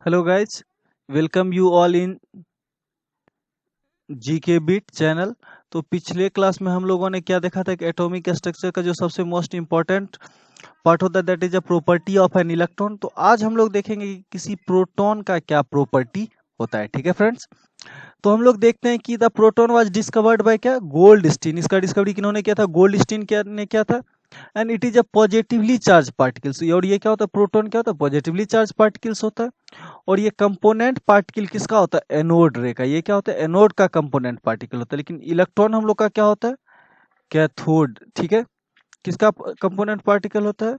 Hello guys, welcome you all in GK beat channel. तो पिछले class में हम लोगों ने क्या देखा था कि एटॉमिक स्ट्रक्चर का जो सबसे मोस्ट इम्पोर्टेंट पार्ट होता है that is a property of an electron. तो आज हम लोग देखेंगे कि किसी प्रोटॉन का क्या प्रॉपर्टी होता है। ठीक है फ्रेंड्स, तो हम लोग देखते हैं कि the proton was discovered by क्या, गोल्ड स्टीन। इसका डिस्कवरी किन्होंने किया था, गोल्ड स्टीन ने किया था। And it is a positively charge particles. और ये क्या होता है, प्रोटॉन क्या होता है, पॉजिटिवली चार्ज पार्टिकल्स होता है। और ये कंपोनेंट पार्टिकल किसका होता है, एनोड रे का। ये क्या होता है, एनोड का कंपोनेंट पार्टिकल होता है। लेकिन इलेक्ट्रॉन हम लोग का क्या होता है, कैथोड। ठीक है, किसका कंपोनेंट पार्टिकल होता है,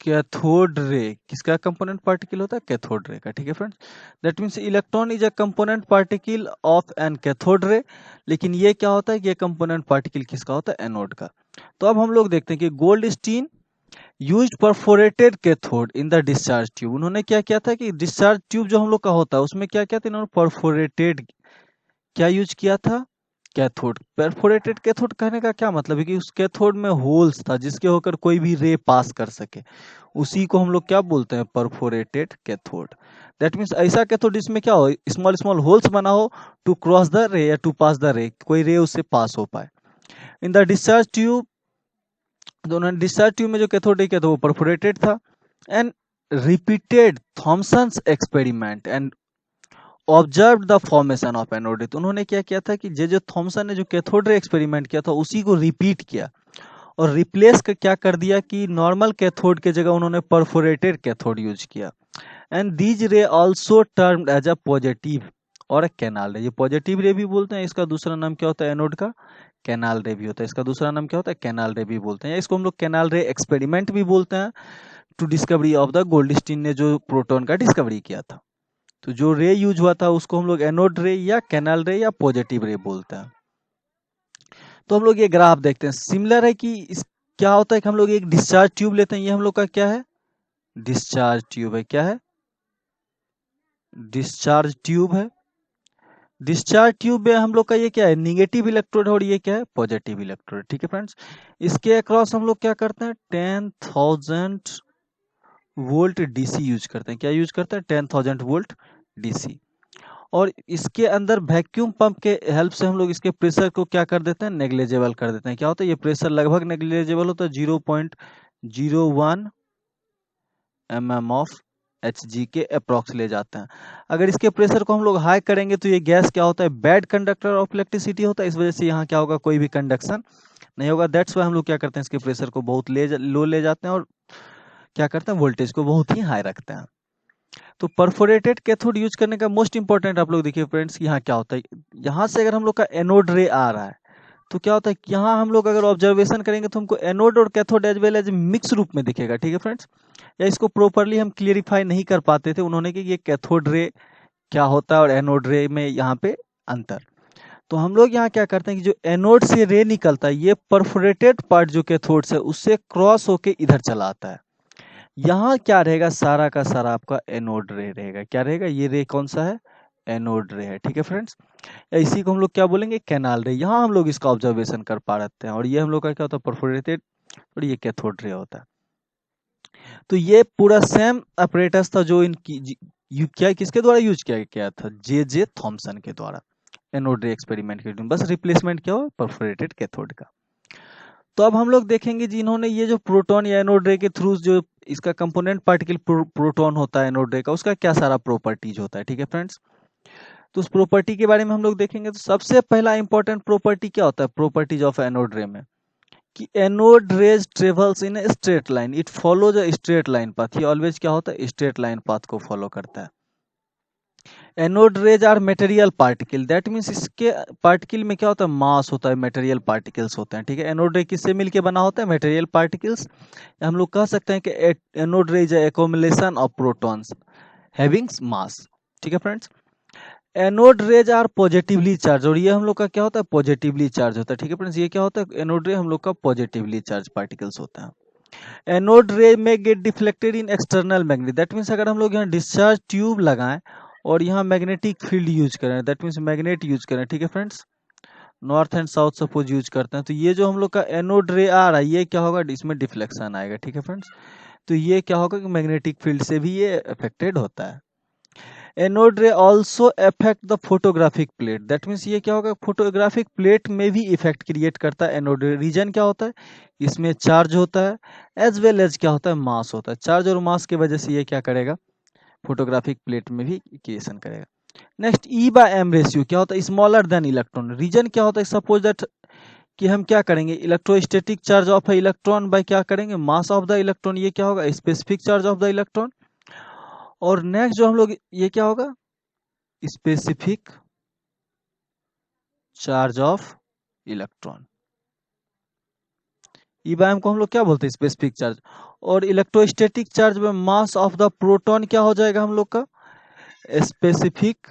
कैथोड रे। किसका कंपोनेंट पार्टिकल होता है, कैथोड रे का। ठीक है friends, that means electron is a component particle of an cathode ray. लेकिन ये क्या होता है, ये कंपोनेंट पार्टिकल किसका होता है, एनोड का। तो अब हम लोग देखते हैं कि Goldstein used perforated cathode in the discharge tube. उन्होंने क्या किया था कि डिस्चार्ज ट्यूब जो हम लोग का होता है उसमें क्या किया था, इन्होंने परफोरेटेड क्या यूज किया था, कैथोड। परफोरेटेड कैथोड कहने का क्या मतलब है कि उस कैथोड में होल्स था जिसके होकर कोई भी रे पास कर सके। उसी को हम लोग क्या बोलते हैं, परफोरेटेड कैथोड। दैट मीन्स ऐसा कैथोड जिसमें क्या हो, स्मॉल स्मॉल होल्स बना हो टू क्रॉस द रे या टू पास द रे, कोई रे उससे पास हो पाए। इन द डिस्चार्ज ट्यूब, तो उन्होंने डिस्चार्ज ट्यूब में जो कैथोड किया था वो परफोरेटेड था। And repeated Thomson's experiment and observe the formation of anode रे। तो उन्होंने क्या किया था कि जो थॉमसन ने जो कैथोड रे एक्सपेरिमेंट किया था उसी को रिपीट किया और रिप्लेस क्या कर दिया कि नॉर्मल कैथोड के जगह उन्होंने परफोरेटेड कैथोड यूज किया। And these ray also termed as a positive और कैनाल रे। ये पॉजिटिव रे भी बोलते हैं, इसका दूसरा नाम क्या होता है एनोड का, कैनाल रे भी होता है। इसका दूसरा नाम क्या होता है, कैनाल रे भी बोलते हैं, या इसको हम लोग कैनाल रे एक्सपेरिमेंट भी बोलते हैं। To discovery of the Goldstein ने जो प्रोटॉन का डिस्कवरी किया था, तो जो रे यूज हुआ था उसको हम लोग एनोड रे या कैनाल रे या पॉजिटिव रे बोलते हैं। तो हम लोग ये ग्राफ देखते हैं, सिमिलर है कि इस क्या होता है कि हम लोग एक डिस्चार्ज ट्यूब लेते हैं। ये हम लोग का क्या है, डिस्चार्ज ट्यूब है। क्या है, डिस्चार्ज ट्यूब है। डिस्चार्ज ट्यूब में हम लोग का ये क्या है, निगेटिव इलेक्ट्रोड है और ये क्या है, पॉजिटिव इलेक्ट्रोड। ठीक है फ्रेंड्स, इसके अक्रॉस हम लोग क्या करते हैं, 10,000 वोल्ट डीसी यूज करते हैं। क्या यूज करते हैं, 10,000 वोल्ट डीसी। और इसके अंदर वैक्यूम पंप के हेल्प से हम लोग इसके प्रेशर को क्या कर देते हैं, नेग्लेजेबल कर देते हैं। क्या होता है, ये प्रेशर लगभग नेग्लेजेबल होता है, 0.01 mm ऑफ Hg के अप्रॉक्स ले जाते हैं। अगर इसके प्रेशर को हम लोग हाई करेंगे तो ये गैस क्या होता है, बैड कंडक्टर ऑफ इलेक्ट्रिसिटी होता है। इस वजह से यहाँ क्या होगा, कोई भी कंडक्शन नहीं होगा। दैट्स वाई हम लोग क्या करते हैं, इसके प्रेशर को बहुत लो ले जाते हैं और क्या करते हैं, वोल्टेज को बहुत ही हाई रखते हैं। तो परफोरेटेड कैथोड यूज करने का मोस्ट इंपॉर्टेंट आप लोग देखिए फ्रेंड्स, यहाँ क्या होता है, यहाँ से अगर हम लोग का एनोड रे आ रहा है तो क्या होता है कि यहाँ हम लोग अगर ऑब्जर्वेशन करेंगे तो हमको एनोड और cathode as well as mix रूप में दिखेगा। ठीक है फ्रेंड्स, या इसको प्रॉपरली हम क्लियरिफाई नहीं कर पाते थे उन्होंने कि ये कैथोड रे क्या होता है और एनोड रे में यहाँ पे अंतर। तो हम लोग यहाँ क्या करते हैं कि जो एनोड से रे निकलता है ये परफोरेटेड पार्ट जो कैथोड से उससे क्रॉस होके इधर चला आता है। यहाँ क्या रहेगा, सारा का सारा आपका एनोड रे रहेगा। क्या रहेगा, ये रे कौन सा है, एनोड रे है। ठीक है फ्रेंड्स, इसी को हम लोग क्या बोलेंगे, कैनाल रे। यहाँ हम लोग इसका ऑब्जर्वेशन कर पा रहे हैं। और ये हम लोग का क्या होता है, परफोरेटेड, और ये कैथोड रे होता है। तो ये पूरा सेम अपरेटस था जो क्या किसके द्वारा यूज किया गया था, जे थॉमसन के द्वारा एनोड रे एक्सपेरिमेंट के लिए। बस रिप्लेसमेंट क्या हो, परफोरेटेड कैथोड का। तो अब हम लोग देखेंगे जी, इन्होंने ये जो प्रोटॉन या एनोड रे के थ्रू जो इसका कंपोनेंट पार्टिकल प्रोटॉन होता है एनोड रे का, उसका क्या सारा प्रॉपर्टीज होता है। ठीक है फ्रेंड्स, तो उस प्रॉपर्टी के बारे में हम लोग देखेंगे। तो सबसे पहला इंपॉर्टेंट प्रॉपर्टी क्या होता है, प्रॉपर्टीज ऑफ एनोड रे में, कि anode rays travels in a straight line, it follows a straight line path. ये ऑलवेज क्या होता है, स्ट्रेट लाइन पाथ को फॉलो करता है। Anode rays are material particle, that means इसके पार्टिकल में क्या होता है, मास होता है, मटेरियल पार्टिकल्स होते हैं। ठीक है, एनोड रे किससे मिलके बना होता है, मटेरियल पार्टिकल्स। हम लोग कह सकते हैं कि anode ray is accumulation of protons having mass. ठीक है friends, anode rays are positively charge, और ये हम लोग का क्या होता है, पॉजिटिवली चार्ज होता है। ठीक है फ्रेंड्स, ये क्या होता है, एनोड रे हम लोग का पॉजिटिवली चार्ज पार्टिकल्स होता है। एनोड रे में get deflected in external magnet, that means अगर हम लोग यहाँ डिस्चार्ज ट्यूब लगाएं और यहाँ मैग्नेटिक फील्ड यूज करें, दैट मीन्स मैग्नेट यूज करें। ठीक है friends, north and south suppose use करते हैं, तो ये जो हम लोग का एनोड रे आ रहा है ये क्या होगा, इसमें डिफ्लेक्शन आएगा। ठीक है फ्रेंड्स, तो ये क्या होगा कि मैग्नेटिक फील्ड से भी ये अफेक्टेड होता है। एनोड रे also affect the photographic plate, that means ये क्या होगा, फोटोग्राफिक प्लेट में भी इफेक्ट क्रिएट करता है एनोड रे। रीजन क्या होता है, इसमें चार्ज होता है एज वेल एज क्या होता है, मास होता है। चार्ज और मास की वजह से ये क्या करेगा, फोटोग्राफिक प्लेट में भी क्रिएशन करेगा। Next E by M ratio क्या होता है, स्मॉलर देन इलेक्ट्रॉन। रीजन क्या होता है, सपोज दैट कि हम क्या करेंगे, electrostatic charge of a electron by क्या करेंगे, मास ऑफ द इलेक्ट्रॉन, ये क्या होगा, specific charge of the electron. और नेक्स्ट जो हम लोग, ये क्या होगा, specific charge of electron. E by M को हम लोग क्या बोलते हैं, स्पेसिफिक चार्ज। और इलेक्ट्रोस्टैटिक चार्ज में मास ऑफ द प्रोटॉन क्या हो जाएगा हम लोग का, स्पेसिफिक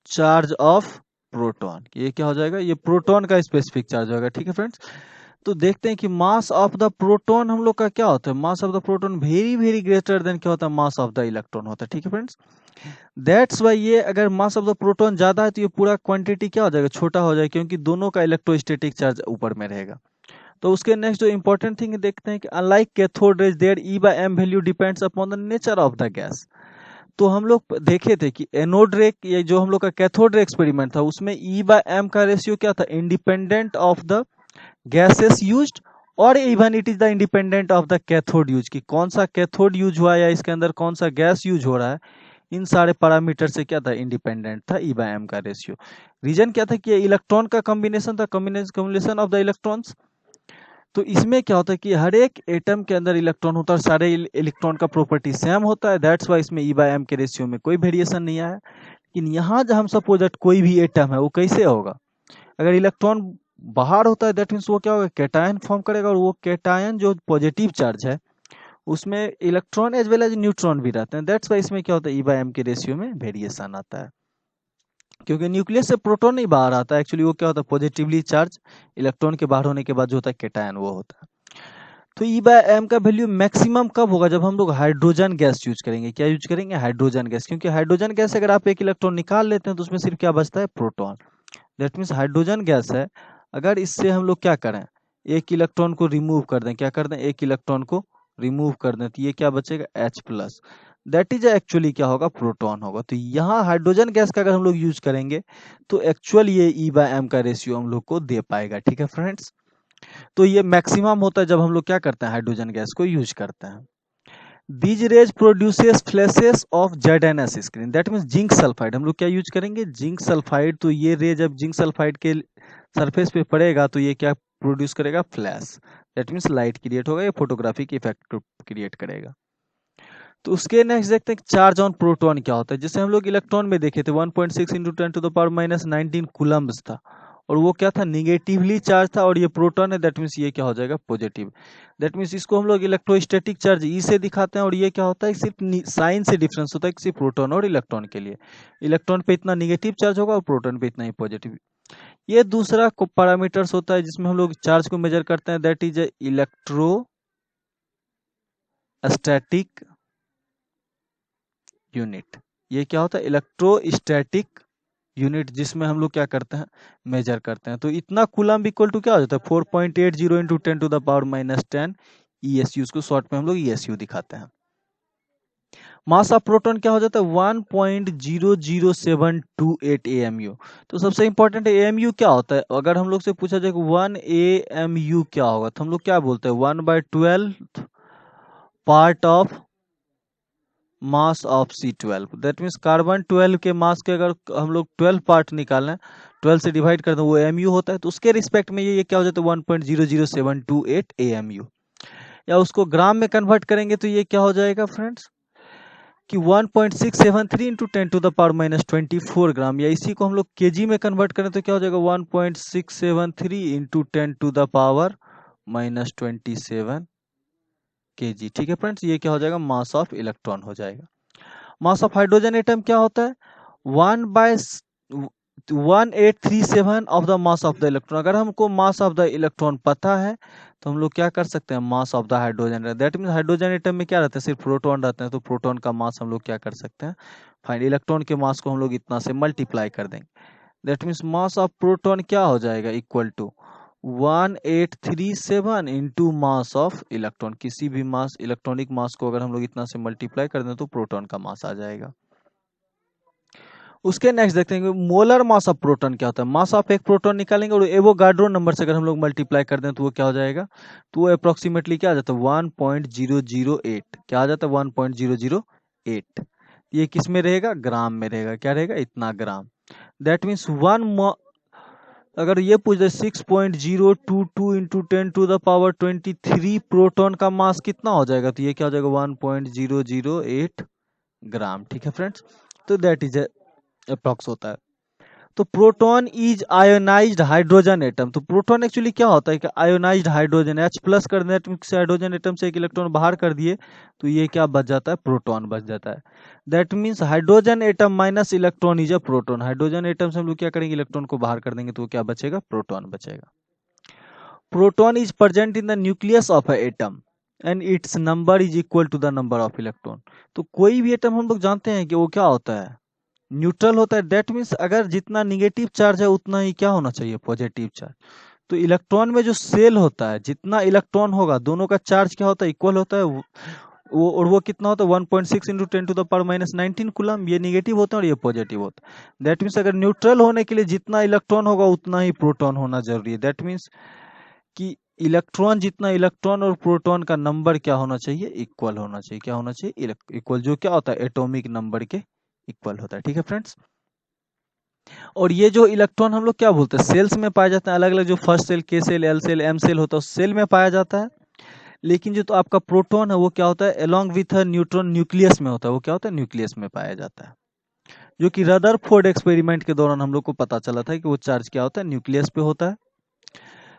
चार्ज ऑफ प्रोटॉन। ये क्या हो जाएगा, ये प्रोटॉन का स्पेसिफिक चार्ज होगा। ठीक है फ्रेंड्स, तो देखते हैं कि मास ऑफ द प्रोटॉन हम लोग का क्या होता है, मास of the proton very very greater than क्या होता है, मास ऑफ द इलेक्ट्रॉन होता है। ठीक है फ्रेंड्स, दैट्स वाई ये अगर मास ऑफ द प्रोटॉन ज्यादा है तो ये पूरा क्वांटिटी क्या हो जाएगा, छोटा हो जाएगा, क्योंकि दोनों का इलेक्ट्रोस्टैटिक चार्ज ऊपर में रहेगा। तो उसके नेक्स्ट जो इंपॉर्टेंट थिंग देखते हैं कि unlike cathode rays their E by M value depends upon the nature of the gas. तो हम लोग देखे थे कि एनोड रे, ये जो हम लोग का कैथोड रे एक्सपेरिमेंट था, उसमें ई बाय एम का रेशियो क्या था, independent of the gases used, और even it is the independent of the cathode use, कि कौन सा कैथोड यूज हुआ या इसके अंदर कौन सा गैस यूज हो रहा है, इन सारे पैरामीटर से क्या था, इंडिपेंडेंट था ई बाय एम का रेशियो। रीजन क्या था कि ये इलेक्ट्रॉन का कॉम्बिनेशन था, कॉम्बिनेशन ऑफ द इलेक्ट्रॉन्स। तो इसमें क्या होता है कि हर एक एटम के अंदर इलेक्ट्रॉन होता है, सारे इलेक्ट्रॉन का प्रॉपर्टी सेम होता है, दैट्स वाई इसमें ई बाय एम के रेशियो में कोई वेरिएशन नहीं आया। लेकिन यहाँ जब हम सपोज दैट कोई भी एटम है वो कैसे होगा, अगर इलेक्ट्रॉन बाहर होता है दैट मीन्स वो क्या होगा, कैटायन फॉर्म करेगा, और वो कैटायन जो पॉजिटिव चार्ज है उसमें electron as well as neutron भी रहते हैं, दैट्स वाई इसमें क्या होता है, ई बाय एम के रेशियो में वेरिएशन आता है। क्योंकि न्यूक्लियस से प्रोटॉन नहीं बाहर आता है, एक्चुअली वो क्या होता है, पॉजिटिवली चार्ज, इलेक्ट्रॉन के बाहर होने के बाद जो होता है कैटायन वो होता है। तो ई बाय एम का वैल्यू मैक्सिमम कब होगा, जब हम लोग हाइड्रोजन गैस यूज करेंगे। क्या यूज करेंगे, हाइड्रोजन गैस, क्योंकि हाइड्रोजन गैस अगर आप एक इलेक्ट्रॉन निकाल लेते हैं तो उसमें सिर्फ क्या बचता है, proton. That means hydrogen gas है, अगर इससे हम लोग क्या करें, एक इलेक्ट्रॉन को रिमूव कर दें, क्या कर दें, एक इलेक्ट्रॉन को रिमूव कर दें, तो ये क्या बचेगा, H+, दैट इज एक्चुअली क्या होगा, प्रोटॉन होगा। तो यहाँ हाइड्रोजन गैस का अगर हम लोग यूज करेंगे तो एक्चुअल ये ई बाय एम का रेशियो हम लोग को दे पाएगा। ठीक है फ्रेंड्स, तो ये मैक्सिमम होता है जब हम लोग क्या करते हैं, हाइड्रोजन गैस को यूज करते हैं। These rays produces flashes of ZNS screen, that means zinc sulphide. हम लोग क्या यूज करेंगे, जिंक सल्फाइड। तो ये रे जब जिंक सल्फाइड के सरफेस पे पड़ेगा तो ये क्या प्रोड्यूस करेगा, flash, that means light create होगा, ये फोटोग्राफिक इफेक्ट क्रिएट करेगा। तो उसके नेक्स्ट देखते हैं चार्ज ऑन प्रोटॉन क्या होता है। जैसे हम लोग इलेक्ट्रॉन में देखे थे 1.6 इंटू 10⁻⁻19 कूलम्ब्स था, और वो क्या था, निगेटिवली चार्ज था, और ये प्रोटॉन है, दैट मीन्स ये क्या हो जाएगा, पॉजिटिव। दैट मीन्स इसको हम लोग इलेक्ट्रोस्टैटिक चार्ज ई से दिखाते हैं, और ये क्या होता है, सिर्फ साइन से डिफरेंस होता है किसी प्रोटॉन और इलेक्ट्रॉन के लिए। इलेक्ट्रॉन पे इतना निगेटिव चार्ज होगा और प्रोटॉन पे इतना ही पॉजिटिव। ये दूसरा पैरामीटर्स होता है जिसमें हम लोग चार्ज को मेजर करते हैं, दैट इज इलेक्ट्रोस्टैटिक यूनिट। ये क्या होता है, इलेक्ट्रोस्टैटिक यूनिट, जिसमें हम लोग क्या करते हैं, मेजर करते हैं। तो इतना कूलम्ब इक्वल टू क्या हो जाता है, 4.80 इंटू 10⁻⁻10 ESU, उसको शॉर्ट में हम लोग ESU दिखाते हैं। मास ऑफ प्रोटॉन क्या हो जाता है, 1.00728 AMU। तो सबसे इंपॉर्टेंट है AMU क्या होता है। अगर हम लोग से पूछा जाए 1 AMU क्या होगा, तो हम लोग क्या बोलते हैं, 1/12 part of mass of C12। That means carbon 12 के मास के अगर हम लोग 12 पार्ट निकालें, 12 से डिवाइड कर दें, वो AMU होता है। तो उसके रिस्पेक्ट में ये क्या हो जाता है, 1.00728 AMU। या उसको ग्राम में कन्वर्ट करेंगे तो ये क्या हो जाएगा फ्रेंड्स, कि 1.673 इंटू 10⁻⁻24 ग्राम। या इसी को हम लोग केजी में कन्वर्ट करें तो क्या हो जाएगा, 1.673 इंटू 10⁻⁻27 kg। ठीक है फ्रेंड्स, ये क्या हो जाएगा, मास ऑफ इलेक्ट्रॉन हो जाएगा। मास ऑफ हाइड्रोजन एटम क्या होता है, 1/1837 of the mass of the electron. अगर हमको मास ऑफ द इलेक्ट्रॉन पता है तो हम लोग क्या कर सकते हैं, mass of the hydrogen, that means hydrogen atom में क्या रहता है, सिर्फ प्रोटॉन रहते हैं, तो प्रोटॉन का मास हम लोग क्या कर सकते हैं, फाइंड। इलेक्ट्रॉन के मास को हम लोग इतना से मल्टीप्लाई कर देंगे, that means mass of proton क्या हो जाएगा, equal to 1837 into mass of electron. किसी भी मास, इलेक्ट्रॉनिक मास को अगर हम लोग इतना से मल्टीप्लाई कर दें तो प्रोटॉन का मास आ जाएगा। उसके नेक्स्ट देखते हैं मोलर मास ऑफ प्रोटॉन क्या होता है। मास ऑफ एक प्रोटॉन निकालेंगे और एवोगाड्रो नंबर से अगर हम लोग मल्टीप्लाई कर दें तो वो क्या हो जाएगा, तो वो अप्रोक्सीमेटली क्या आ जाता है 1.008। क्या आ जाता है 1.008। ये किस में रहेगा, ग्राम में रहेगा। क्या रहेगा, इतना ग्राम। दैट मीन्स अगर ये पूछ दे 6.022 इंटू 10⁻23 प्रोटॉन का मास कितना हो जाएगा, तो ये क्या हो जाएगा 1.008 ग्राम। ठीक है फ्रेंड्स, तो दैट इज अप्रॉक्स होता है। तो proton is ionised hydrogen atom. तो प्रोटॉन एक्चुअली क्या होता है कि आयोनाइज्ड हाइड्रोजन, H प्लस कर दें से हाइड्रोजन एटम से एक इलेक्ट्रॉन बाहर कर दिए तो ये क्या बच जाता है, प्रोटॉन बच जाता है। That means hydrogen atom minus electron is a proton. Hydrogen atom से हम लोग क्या करेंगे, इलेक्ट्रॉन को बाहर कर देंगे तो क्या बचेगा, प्रोटॉन बचेगा। Proton is present in the nucleus of a atom and its number is equal to the number of electron. तो कोई भी एटम हम लोग जानते हैं कि वो क्या होता है, न्यूट्रल होता है। दैट मीन्स अगर जितना निगेटिव चार्ज है उतना ही क्या होना चाहिए, पॉजिटिव चार्ज। तो इलेक्ट्रॉन में जो सेल होता है, जितना इलेक्ट्रॉन होगा दोनों का चार्ज क्या होता है, इक्वल होता है। वो और वो कितना होता है 1.6 इंटू 10⁻⁻19 कूलम। ये निगेटिव होता है और ये पॉजिटिव होता है। दैट मीन्स अगर न्यूट्रल होने के लिए जितना इलेक्ट्रॉन होगा उतना ही प्रोटॉन होना जरूरी है। दैट मीन्स कि इलेक्ट्रॉन जितना इलेक्ट्रॉन और प्रोटॉन का नंबर क्या होना चाहिए, इक्वल होना चाहिए। क्या होना चाहिए, इक्वल, जो क्या होता है एटॉमिक नंबर के इक्वल होता है। ठीक है फ्रेंड्स, और ये जो इलेक्ट्रॉन हम लोग क्या बोलते हैं, सेल्स में पाया जाता है अलग अलग, जो first cell, K cell, L cell, M cell होता है, उस सेल में पाया जाता है। लेकिन जो तो आपका प्रोटॉन है वो क्या होता है, अलोंग विथ न्यूट्रॉन न्यूक्लियस में होता है। वो क्या होता है, न्यूक्लियस में पाया जाता है। जो कि रदरफोर्ड एक्सपेरिमेंट के दौरान हम लोग को पता चला था कि वो चार्ज क्या होता है, न्यूक्लियस पे होता है।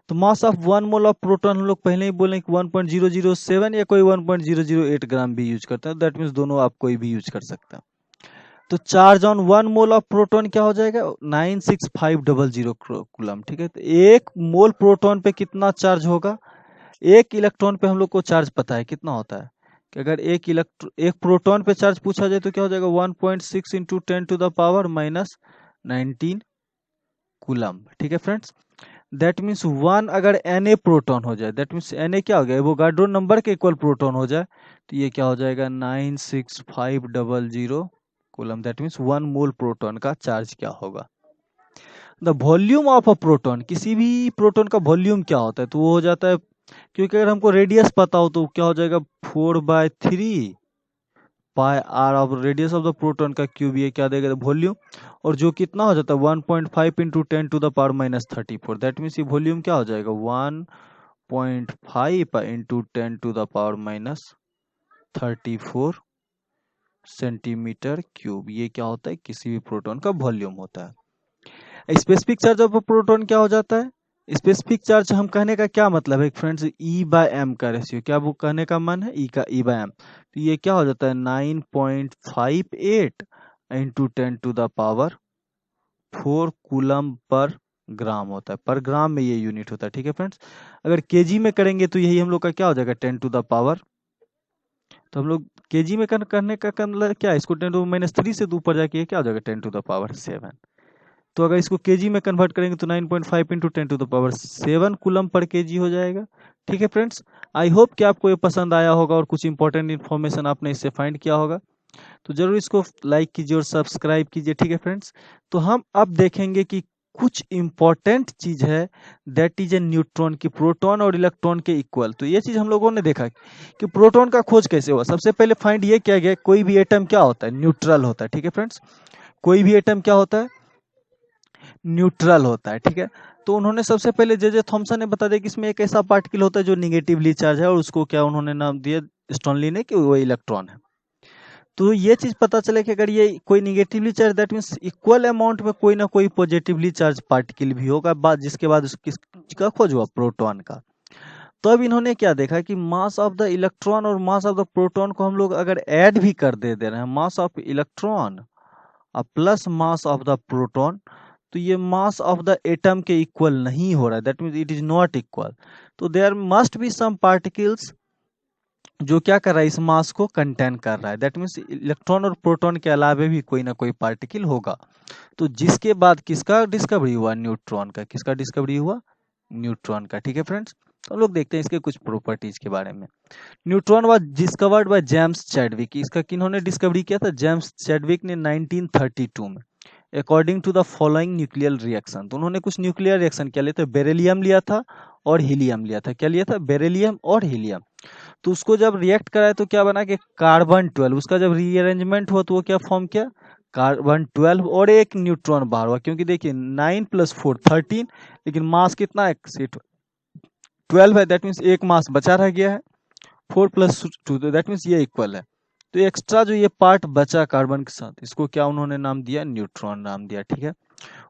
तो mass of 1 mole of proton हम लोग पहले ही बोले कि 1.007 या कोई 1.008 ग्राम भी यूज करते हैं। दैट मीन्स दोनों आप कोई भी यूज कर सकते हैं। तो charge on 1 mole of proton क्या हो जाएगा, 96500 कूलम। ठीक है, तो एक मोल प्रोटॉन पे कितना चार्ज होगा, एक इलेक्ट्रॉन पे हम लोग को चार्ज पता है कितना होता है कि अगर एक प्रोटॉन पे चार्ज पूछा जाए तो क्या हो जाएगा 1.6 इंटू 10⁻⁻19 कूलम। ठीक है फ्रेंड्स, दैट मीन्स 1 अगर Na प्रोटॉन हो जाए, दैट मीन्स Na क्या हो गया, एवोगाड्रो नंबर के इक्वल प्रोटॉन हो जाए तो ये क्या हो जाएगा 96500 coulomb. That means 1 mole proton का चार्ज क्या होगा। The volume of a proton, किसी भी प्रोटॉन का वॉल्यूम क्या होता है, तो वो हो जाता है, क्योंकि अगर हमको रेडियस पता हो तो क्या हो जाएगा 4/3 pi r of radius of the proton का क्यूब। ये क्या देगा, वॉल्यूम। और जो कितना हो जाता है 1.5 इंटू 10⁻⁻34। दैट मीन्स ये वॉल्यूम क्या हो जाएगा 1.5 इंटू 10⁻⁻34 सेंटीमीटर क्यूब। ये क्या होता है, किसी भी प्रोटॉन का वॉल्यूम होता है। स्पेसिफिक चार्ज ऑफ प्रोटॉन क्या हो जाता है, स्पेसिफिक चार्ज हम कहने का क्या मतलब है फ्रेंड्स, E/m का रेशियो। क्या वो कहने का मन है, E का E/m। तो ये क्या हो जाता है 9.58 इंटू 10⁻⁴ कूलम पर ग्राम होता है। पर ग्राम में ये यूनिट होता है। ठीक है फ्रेंड्स, अगर केजी में करेंगे तो यही हम लोग का क्या हो जाएगा 10⁻, तो हम लोग केजी में करने का मतलब क्या है, इसको 10⁻³ से ऊपर जाके क्या हो जाएगा 10⁻⁷। तो अगर इसको केजी में कन्वर्ट करेंगे तो 9.5 इंटू 10⁻⁷ कूलम पर केजी हो जाएगा। ठीक है फ्रेंड्स, आई होप कि आपको ये पसंद आया होगा और कुछ इंपॉर्टेंट इन्फॉर्मेशन आपने इससे फाइंड किया होगा। तो जरूर इसको लाइक कीजिए और सब्सक्राइब कीजिए। ठीक है फ्रेंड्स, तो हम अब देखेंगे कि कुछ इंपॉर्टेंट चीज है, दैट इज ए न्यूट्रॉन की प्रोटॉन और इलेक्ट्रॉन के इक्वल। तो ये चीज हम लोगों ने देखा कि प्रोटॉन का खोज कैसे हुआ। सबसे पहले फाइंड ये किया गया कोई भी एटम क्या होता है, न्यूट्रल होता है। ठीक है फ्रेंड्स, कोई भी एटम क्या होता है, न्यूट्रल होता है। ठीक है, तो उन्होंने सबसे पहले जे थॉमसन ने बता दिया कि इसमें एक ऐसा पार्टिकल होता है जो निगेटिवली चार्ज है, और उसको क्या उन्होंने नाम दिया स्टोनली ने कि वो इलेक्ट्रॉन है। तो ये चीज पता चले कि अगर ये कोई negatively charge, that means equal amount में कोई ना कोई पॉजिटिवली चार्ज पार्टिकल भी होगा, बाद जिसके बाद किसका खोज हुआ, प्रोटॉन का। तो अब इन्होंने क्या देखा कि मास ऑफ द इलेक्ट्रॉन और मास ऑफ द प्रोटॉन को हम लोग अगर ऐड भी कर दे रहे हैं, mass of electron plus mass of the proton, तो ये मास ऑफ द एटम के इक्वल नहीं हो रहा है। That means it is not equal. तो there must be some particles जो क्या कर रहा है, इस मास को कंटेन कर रहा है। दैट मीन्स इलेक्ट्रॉन और प्रोटॉन के अलावा भी कोई ना कोई पार्टिकल होगा। तो जिसके बाद किसका डिस्कवरी हुआ, न्यूट्रॉन का। किसका डिस्कवरी हुआ, न्यूट्रॉन का। ठीक है फ्रेंड्स, तो हम लोग देखते हैं इसके कुछ प्रॉपर्टीज के बारे में। Neutron was discovered by James Chadwick. इसका किन्होंने डिस्कवरी किया था? जेम्स चैडविक ने 1932 में। According to the following nuclear reaction, तो उन्होंने कुछ न्यूक्लियर रिएक्शन क्या लिए थे? बेरिलियम लिया था और हीलियम लिया था। क्या लिया था? बेरिलियम और हीलियम। तो उसको जब रिएक्ट कराया तो क्या बना कि कार्बन 12, उसका जब रीअरेंजमेंट हुआ तो वो क्या फॉर्म किया? कार्बन 12 और एक न्यूट्रॉन बाहर हुआ, क्योंकि देखिए 9 + 4 13, लेकिन मास कितना है? 12 है, दैट मीन्स एक मास बचा रह गया है। 4 + 2, तो दैट मीन्स ये इक्वल है। तो एक्स्ट्रा जो ये पार्ट बचा कार्बन के साथ, इसको क्या उन्होंने नाम दिया? न्यूट्रॉन नाम दिया। ठीक है,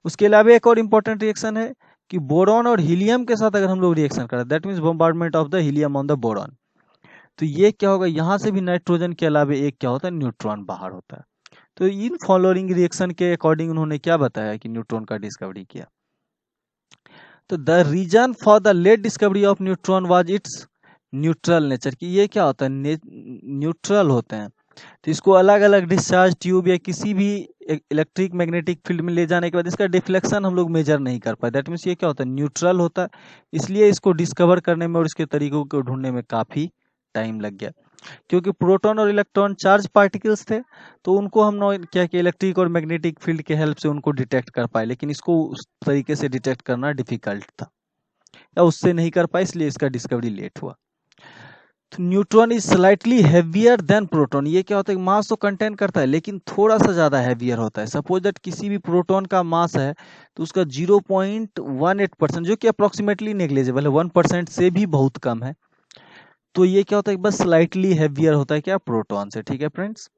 उसके अलावा एक और इंपॉर्टेंट रिएक्शन है कि बोरॉन और हीलियम के साथ अगर हम लोग रिएक्शन करें, that means bombardment of the helium on the boron, तो ये क्या होगा? यहाँ से भी नाइट्रोजन के अलावा एक क्या होता है? न्यूट्रॉन बाहर होता है। तो इन फॉलोइंग रिएक्शन के अकॉर्डिंग उन्होंने क्या बताया कि न्यूट्रॉन का डिस्कवरी किया। तो the reason for the late discovery of neutron was its neutral nature, कि ये क्या होता है? न्यूट्रल होते हैं। तो इसको अलग अलग डिस्चार्ज ट्यूब या किसी भी इलेक्ट्रिक मैग्नेटिक फील्ड में ले जाने के बाद इसका डिफ्लेक्शन हम लोग मेजर नहीं कर पाए। दैट मीन्स ये क्या होता है? न्यूट्रल होता है। इसलिए इसको डिस्कवर करने में और इसके तरीकों को ढूंढने में काफी टाइम लग गया, क्योंकि प्रोटॉन और इलेक्ट्रॉन चार्ज पार्टिकल्स थे, तो उनको हम क्या किया? इलेक्ट्रिक और मैग्नेटिक फील्ड के हेल्प से उनको डिटेक्ट कर पाए, लेकिन इसको उस तरीके से डिटेक्ट करना डिफिकल्ट था या उससे नहीं कर पाए, इसलिए इसका डिस्कवरी लेट हुआ। तो neutron is slightly heavier than proton. ये क्या होता है? मास तो कंटेन करता है लेकिन थोड़ा सा ज्यादा हैवियर होता है। सपोज दैट किसी भी प्रोटॉन का मास है तो उसका 0.18%, जो कि अप्रोक्सीमेटली नेग्लिजिबल है, 1% से भी बहुत कम है। तो ये क्या होता है? बस स्लाइटली हैवियर होता है क्या? प्रोटॉन से। ठीक है फ्रेंड्स,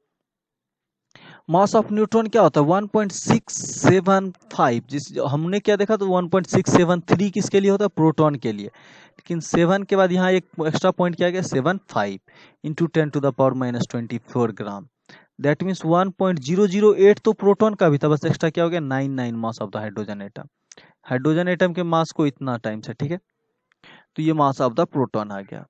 मास ऑफ न्यूट्रॉन क्या होता है? 1.675। जिस हमने क्या देखा? तो 1.673 किसके लिए होता है? प्रोटॉन के लिए। लेकिन 7 के बाद यहाँ एक एक्स्ट्रा पॉइंट क्या गया? 75 इंटू 10⁻⁻24 ग्राम। दैट मीन्स 1.008 तो प्रोटॉन का भी था, बस एक्स्ट्रा क्या हो गया? 99 मास of the hydrogen atom. Hydrogen atom के मास को इतना टाइम से। ठीक है, तो ये मास ऑफ द प्रोटॉन आ गया।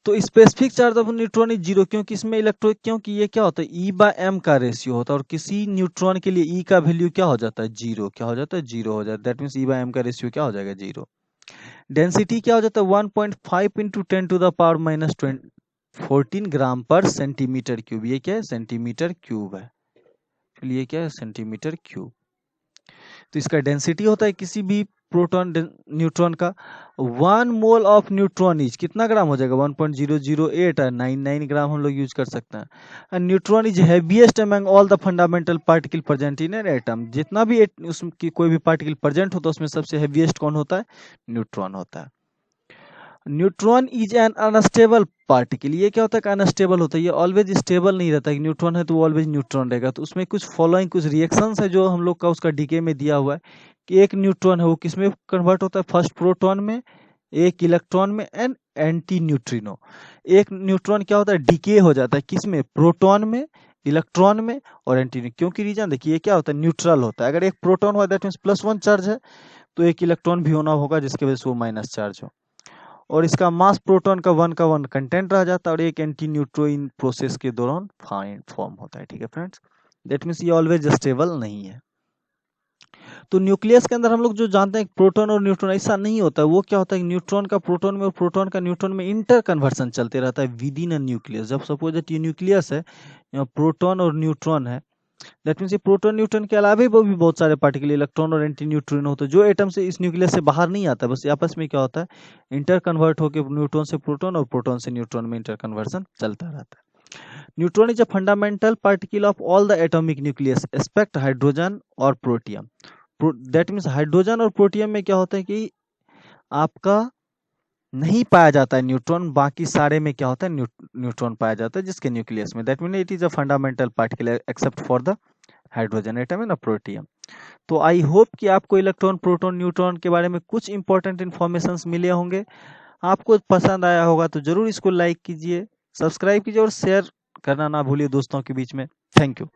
तो specific charge of neutron is 0, क्योंकि इसमें इलेक्ट्रॉन, क्योंकि ये क्या होता है? E/m का रेशियो होता है, और किसी न्यूट्रॉन के लिए E का वैल्यू क्या हो जाता है? 0। क्या हो जाता है? 0 हो जाता है। दैट मीन्स E/m का रेशियो क्या हो जाएगा? 0। डेंसिटी क्या हो जाता है? 1.5 इंटू 10⁻⁻14 ग्राम पर सेंटीमीटर क्यूब। ये क्या है? सेंटीमीटर क्यूब है। चलिए ये क्या है? Centimetre cube. तो इसका डेंसिटी होता है किसी भी प्रोटॉन न्यूट्रॉन का। 1 मोल ऑफ न्यूट्रॉन इज कितना ग्राम हो जाएगा? 1.008 और 99 ग्राम हम लोग यूज कर सकते हैं। And neutron is heaviest among all the fundamental particle present in an atom. जितना भी उसकी कोई भी पार्टिकल प्रेजेंट होता है उसमें सबसे हैवीएस्ट कौन होता है? न्यूट्रॉन होता है। Neutron is an unstable particle. ये क्या होता है? अनस्टेबल होता है, ये ऑलवेज स्टेबल नहीं रहता है। न्यूट्रॉन है तो वो ऑलवेज न्यूट्रॉन रहेगा। तो उसमें कुछ फॉलोइंग कुछ रिएक्शंस है जो हम लोग का उसका डीके में दिया हुआ है कि एक न्यूट्रॉन है वो किसमें कन्वर्ट होता है? फर्स्ट प्रोटॉन में, एक इलेक्ट्रॉन में, एंड एंटी न्यूट्रिनो। एक न्यूट्रॉन क्या होता है? डीके हो जाता है किसमें? प्रोटॉन में, इलेक्ट्रॉन में और एंटी। क्योंकि रीजन देखिए, ये क्या होता है? न्यूट्रल होता है। अगर एक प्रोटॉन हुआ दैट मीन्स +1 चार्ज है, तो एक इलेक्ट्रॉन भी होना होगा जिसकी वजह से वो माइनस चार्ज हो, और इसका मास प्रोटॉन का 1 का 1 कंटेंट रह जाता है, और एक एंटी न्यूट्रॉन प्रोसेस के दौरान फॉर्म होता है। ठीक है फ्रेंड्स, दैट मीन्स ये ऑलवेज स्टेबल नहीं है। तो न्यूक्लियस के अंदर हम लोग जो जानते हैं प्रोटॉन और न्यूट्रॉन, ऐसा नहीं होता है। वो क्या होता है? न्यूट्रॉन का प्रोटॉन में और प्रोटॉन का न्यूट्रॉन में इंटर कन्वर्सन चलते रहता है विद इन अ न्यूक्लियस। जब सपोज दैट ये न्यूक्लियस है, प्रोटॉन और न्यूट्रॉन है, दैट मीन्स ये प्रोटॉन न्यूट्रॉन के अलावा भी बहुत सारे पार्टिकल, इलेक्ट्रॉन और एंटी न्यूट्रिनो होते हैं जो एटम से इस न्यूक्लियस से बाहर नहीं आता, बस आपस में क्या होता है? इंटर कन्वर्ट होकर न्यूट्रॉन से प्रोटॉन और प्रोटॉन से न्यूट्रॉन में इंटर कन्वर्सन चलता रहता है। Neutron is a fundamental particle of all the atomic nucleus except hydrogen और प्रोटियम। दैट मीन्स हाइड्रोजन और प्रोटियम में क्या होता है कि आपका नहीं पाया जाता है न्यूट्रॉन, बाकी सारे में क्या होता है? न्यूट्रॉन पाया जाता है जिसके न्यूक्लियस में। That mean it is a fundamental particle except for the hydrogen atom and protium. तो आई होप कि आपको इलेक्ट्रॉन, प्रोटॉन, न्यूट्रॉन के बारे में कुछ इंपॉर्टेंट इन्फॉर्मेशन मिले होंगे। आपको पसंद आया होगा तो जरूर इसको लाइक कीजिए, सब्सक्राइब कीजिए और शेयर करना ना भूलिए दोस्तों के बीच में। Thank you.